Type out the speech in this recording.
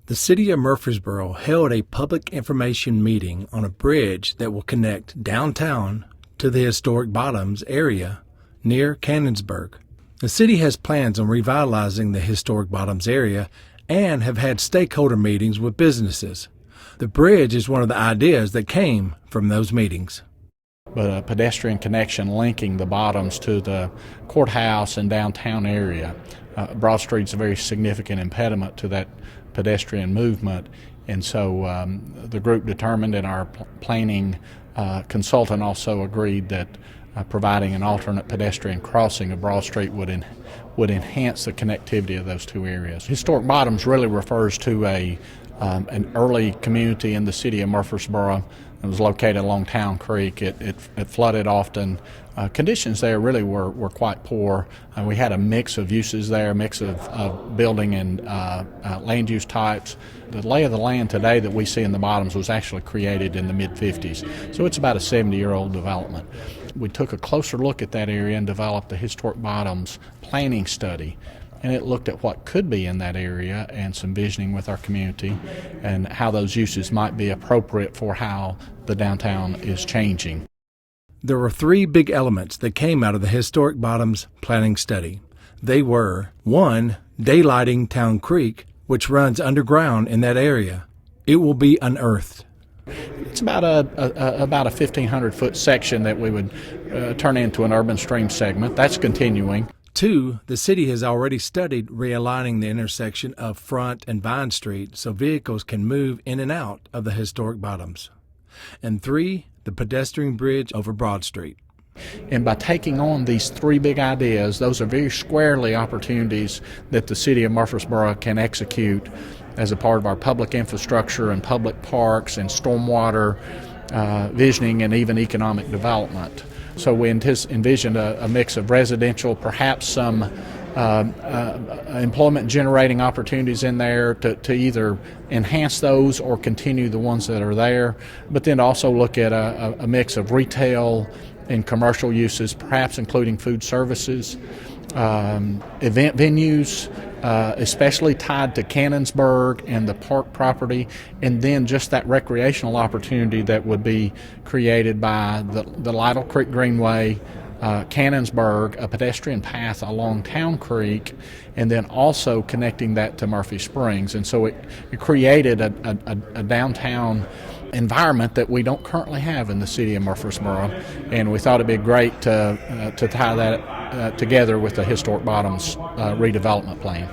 The city of Murfreesboro held a public information meeting on a bridge that will connect downtown to the historic Bottoms area near Cannonsburgh. The city has plans on revitalizing the historic Bottoms area and have had stakeholder meetings with businesses. The bridge is one of the ideas that came from those meetings. But a pedestrian connection linking the Bottoms to the courthouse and downtown area. Broad Street's a very significant impediment to that pedestrian movement, and so the group determined, and our planning consultant also agreed, that providing an alternate pedestrian crossing of Broad Street would enhance the connectivity of those two areas. Historic Bottoms really refers to an early community in the city of Murfreesboro. It was located along Town Creek. It flooded often. Conditions there really were quite poor. We had a mix of uses there, a mix of building and land use types. The lay of the land today that we see in the Bottoms was actually created in the mid-50s, so it's about a 70-year-old development. We took a closer look at that area and developed the Historic Bottoms planning study, and it looked at what could be in that area and some visioning with our community and how those uses might be appropriate for how the downtown is changing. There were three big elements that came out of the Historic Bottoms planning study. They were, 1, daylighting Town Creek, which runs underground in that area. It will be unearthed. It's about a 1,500-foot section that we would turn into an urban stream segment. That's continuing. 2, the city has already studied realigning the intersection of Front and Vine Street so vehicles can move in and out of the Historic Bottoms. And 3, the pedestrian bridge over Broad Street. And by taking on these three big ideas, those are very squarely opportunities that the city of Murfreesboro can execute as a part of our public infrastructure and public parks and stormwater visioning and even economic development. So we envisioned a mix of residential, perhaps some employment generating opportunities in there to either enhance those or continue the ones that are there, but then also look at a mix of retail and commercial uses, perhaps including food services, event venues, especially tied to Cannonsburgh and the park property, and then just that recreational opportunity that would be created by the Lytle Creek Greenway, Cannonsburgh, a pedestrian path along Town Creek, and then also connecting that to Murphy Springs. And so it created a downtown environment that we don't currently have in the city of Murfreesboro, and we thought it'd be great to tie that together with the Historic Bottoms redevelopment plan.